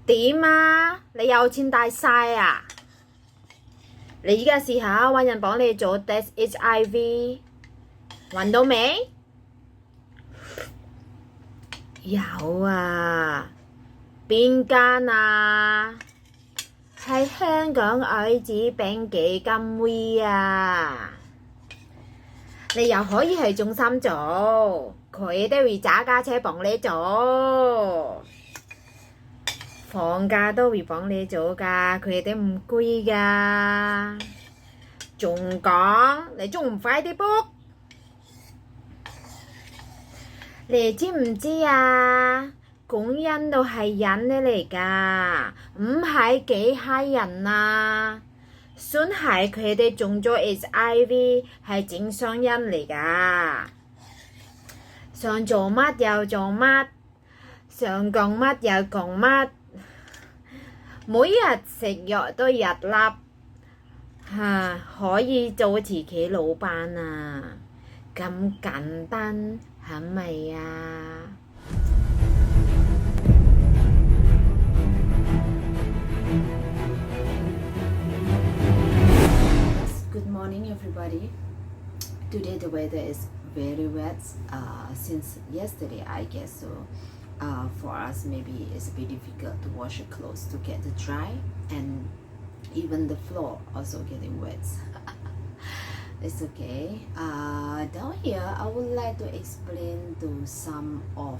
點啊？你有錢大晒啊？你依家試下揾人幫你做 Test HIV， 揾到未？有啊，邊間啊？係香港愛滋病基金會啊！你又可以去中心做，佢哋會揸架車幫你做。放假都會幫你做㗎，佢哋唔攰㗎。仲講，你仲唔快啲 book？你知唔知啊？工人都係人嚟㗎，唔係機械人啊！算係佢哋中咗 HIV 係正常人嚟㗎，想做乜又做乜，想講乜又講乜。每日食藥都一粒，可以做自己老闆啊！咁簡單係咪啊？Good morning, everybody. Today the weather is very wet since yesterday, I guess so. For us, maybe it's a bit difficult to wash your clothes to get it dry, and even the floor also getting wet. It's okay. Down here, I would like to explain to some of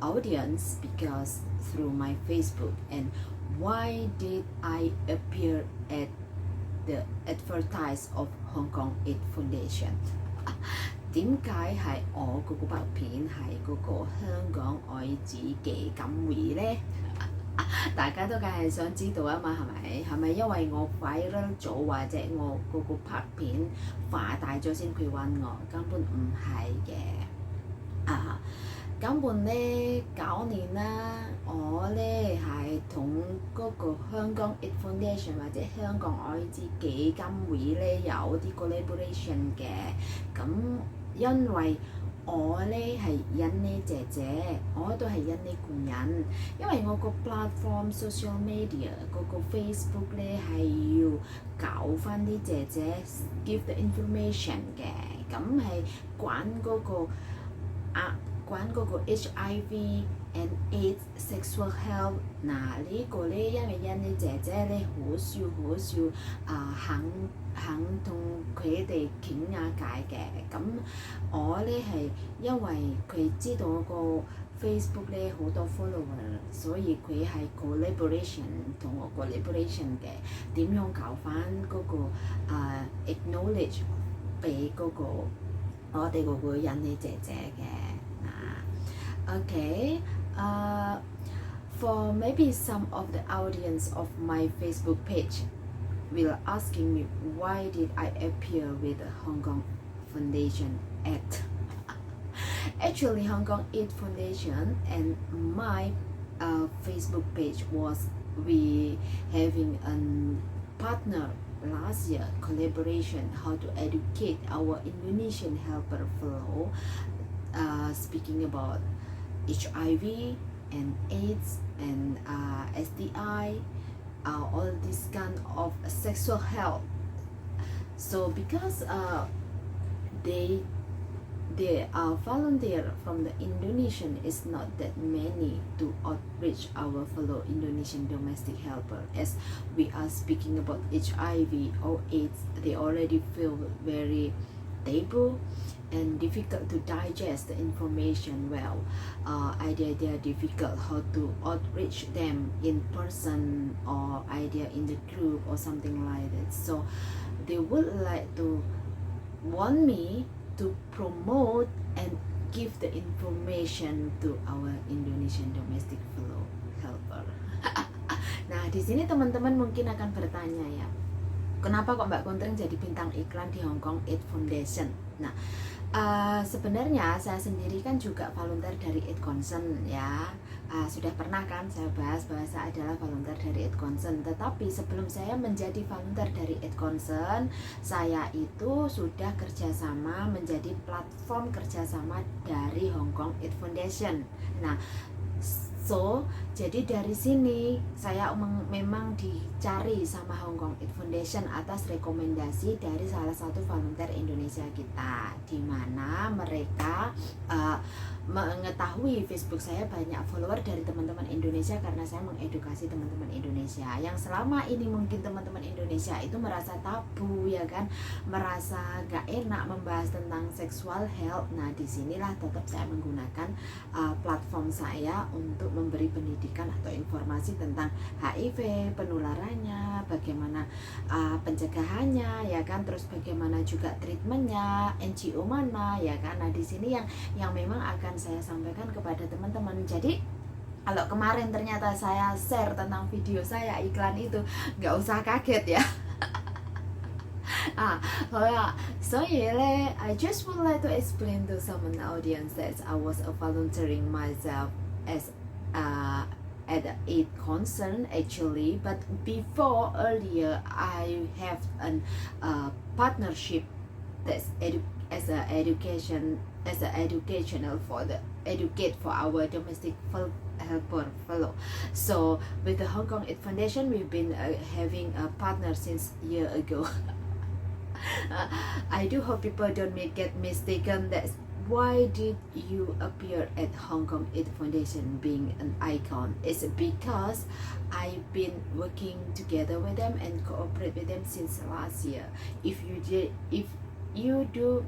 audience because through my Facebook and why did I appear at the advertise of Hong Kong AIDS Foundation 點解係我嗰個拍片係嗰個香港愛滋基金會呢？大家都梗係想知道啊嘛，係咪因為我viral咗或者我嗰個拍片化大咗先佢揾我？根本唔係嘅。根本呢9年啦，我呢係同嗰個香港 AIDS Foundation 或者香港愛滋基金會呢有啲 collaboration 嘅。咁因為我呢係印尼姐姐，我都係印尼工人。因為我個 platform social media 嗰個 Facebook 呢係要教翻啲姐姐 give the information 嘅，咁係關嗰個 HIV and AIDS Sexual Health 呢個呢，因為印尼姐姐呢好少肯同佢哋傾下偈嘅，咁我呢係因為佢知道我個 Facebook 呢好多 follower， 所以佢係 collaboration 同我 collaboration 嘅，點樣搞翻嗰個acknowledge 俾嗰個我哋嗰個印尼姐姐嘅。Okay, for maybe some of the audience of my Facebook page will asking me why did I appear with the Hong Kong Foundation Act. Actually, Hong Kong AIDS Foundation and my Facebook page was we having a partner last year collaboration how to educate our Indonesian helper flow speaking about HIV and AIDS and STI, all this kind of sexual health. So because they are volunteer from the Indonesian is not that many to outreach our fellow Indonesian domestic helper. As we are speaking about HIV or AIDS, they already feel very taboo and difficult to digest the information well. Either they are difficult how to outreach them in person or either in the group or something like that. So they would like to want me to promote and give the information to our Indonesian domestic helper. Nah, di sini teman-teman mungkin akan bertanya ya, kenapa kok Mbak Contrinxs jadi bintang iklan di Hong Kong AIDS Foundation? Nah, sebenarnya saya sendiri kan juga volunteer dari AIDS Concern ya. Sudah pernah kan saya bahas bahwa saya adalah volunteer dari AIDS Concern. Tetapi sebelum saya menjadi volunteer dari AIDS Concern, saya itu sudah kerjasama menjadi platform kerjasama dari Hong Kong AIDS Foundation. Nah, So, jadi dari sini saya memang dicari sama Hong Kong AIDS Foundation atas rekomendasi dari salah satu volunteer Indonesia kita, di mana mereka mengetahui Facebook saya banyak follower dari teman-teman Indonesia karena saya mengedukasi teman-teman Indonesia yang selama ini mungkin teman-teman Indonesia itu merasa tabu ya kan, merasa gak enak membahas tentang sexual health. Nah disinilah tetap saya menggunakan platform saya untuk memberi pendidikan atau informasi tentang HIV, penularannya, bagaimana pencegahannya ya kan, terus bagaimana juga treatmentnya, NGO mana ya kan. Nah di sini yang memang akan saya sampaikan kepada teman-teman. Jadi kalau kemarin ternyata saya share tentang video saya iklan itu, nggak usah kaget ya. So yeah, I just would like to explain to some audience that I was volunteering myself as at the AIDS concern actually, but before earlier I have an partnership that's as a educational for the educate for our domestic helper fellow. So with the Hong Kong AIDS Foundation, we've been having a partner since year ago. I do hope people don't get mistaken that why did you appear at Hong Kong AIDS Foundation being an icon. It's because I've been working together with them and cooperate with them since last year. If you do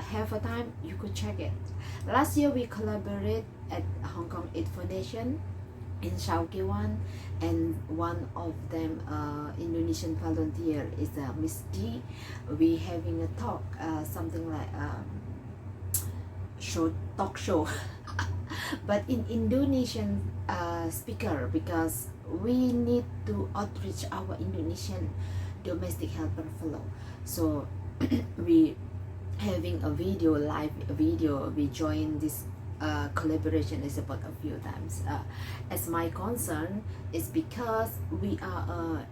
have a time, you could check it. Last year we collaborate at Hong Kong AIDS Foundation in Shaukiwan, and one of them Indonesian volunteer is Miss D. We having a talk, something like talk show but in Indonesian speaker, because we need to outreach our Indonesian domestic helper fellow. So we having a live video. We join this collaboration is about a few times. As my concern is because we are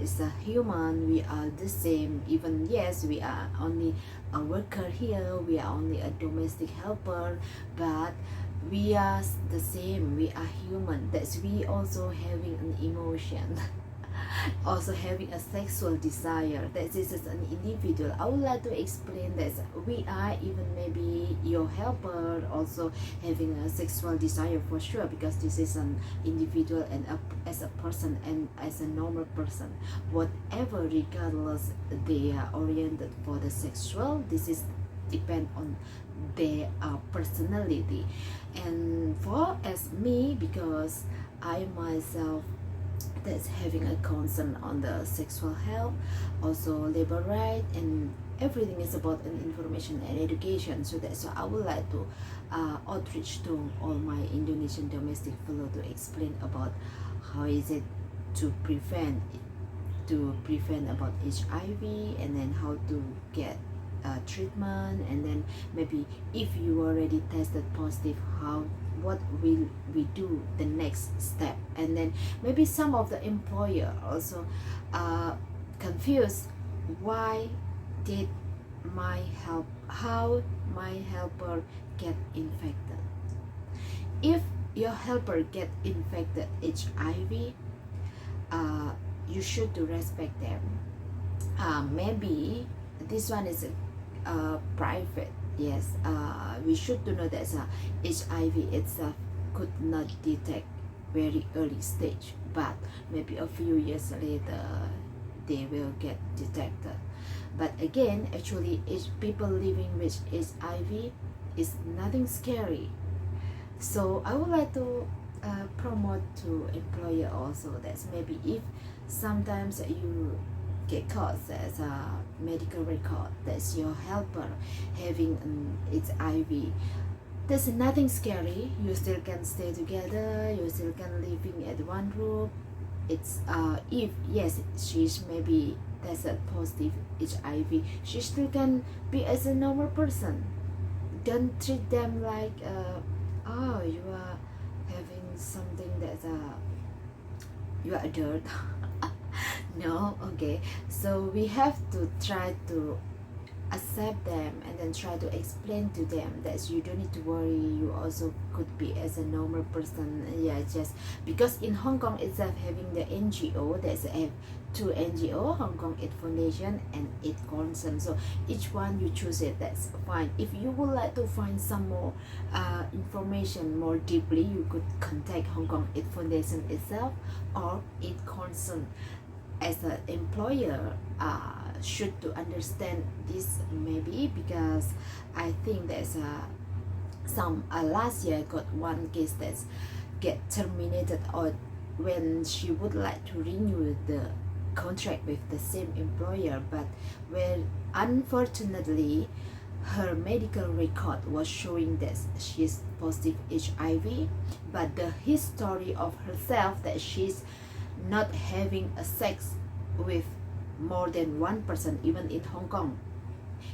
is a human, we are the same. Even yes, we are only a worker here, we are only a domestic helper, but we are the same. We are human. That's we also having an emotion. Also having a sexual desire, that this is an individual. I would like to explain that we are, even maybe your helper, also having a sexual desire for sure, because this is an individual and as a person and as a normal person, whatever, regardless they are oriented for the sexual, this is depend on their personality. And for as me, because I myself that's having a concern on the sexual health, also labor right, and everything is about an information and education. So that's why I would like to outreach to all my Indonesian domestic fellow to explain about how is it to prevent about HIV, and then how to get treatment, and then maybe if you already tested positive, what will we do the next step. And then maybe some of the employer also confused, why did how my helper get infected. If your helper get infected HIV, you should to respect them. Maybe this one is private. Yes, we should to know that HIV itself could not detect very early stage, but maybe a few years later they will get detected. But again, actually, people living with HIV is nothing scary. So I would like to promote to employer also that maybe if sometimes you get caught as a medical record that's your helper having its HIV, there's nothing scary. You still can stay together, you still can living at one room. It's if yes, she's maybe that's a positive HIV, she still can be as a normal person. Don't treat them like oh, you are having something that's you are a dirt. No, okay. So we have to try to accept them and then try to explain to them that you don't need to worry, you also could be as a normal person. Yeah, just because in Hong Kong itself having the NGO, there's a two NGO, Hong Kong AIDS Foundation and AIDS Concern, so each one you choose it, that's fine. If you would like to find some more information more deeply, you could contact Hong Kong AIDS Foundation itself or AIDS Concern. As an employer should to understand this, maybe because I think there's some last year I got one case that's get terminated, or when she would like to renew the contract with the same employer, but where unfortunately her medical record was showing that she's positive HIV, but the history of herself that she's not having a sex with more than one person, even in Hong Kong.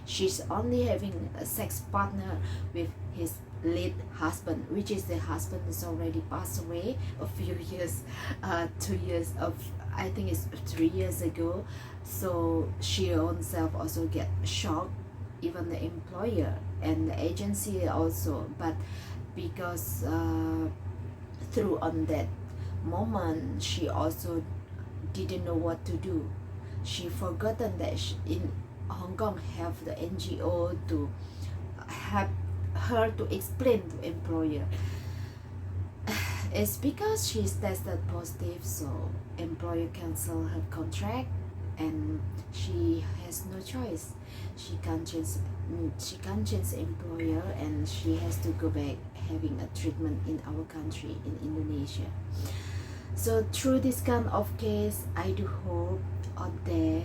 She's only having a sex partner with his late husband, which is the husband is already passed away a few years, 2 years of, I think it's 3 years ago. So she own self also get shocked, even the employer and the agency also. But because through on that moment she also didn't know what to do. She forgotten that in Hong Kong have the NGO to help her to explain to employer. It's because she's tested positive, so employer cancel her contract and she has no choice. She can't change employer, and she has to go back having a treatment in our country, in Indonesia. So through this kind of case, I do hope out there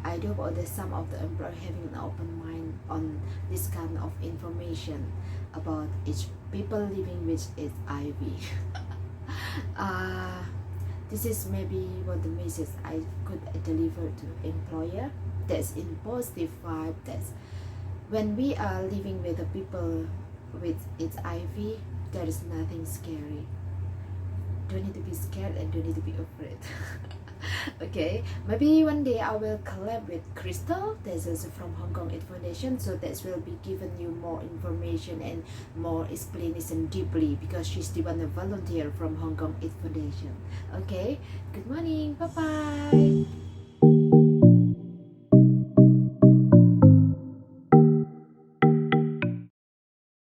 I do hope that some of the employer having an open mind on this kind of information about each people living with HIV. This is maybe what the message I could deliver to employer, that's in positive vibe, that's when we are living with the people with HIV, there is nothing scary. Don't need to be scared and don't need to be afraid. Okay, maybe one day I will collab with Crystal, this is from Hong Kong AIDS Foundation, so that will be giving you more information and more explanation deeply, because she's the one, a volunteer from Hong Kong AIDS Foundation. Okay, good morning, bye bye.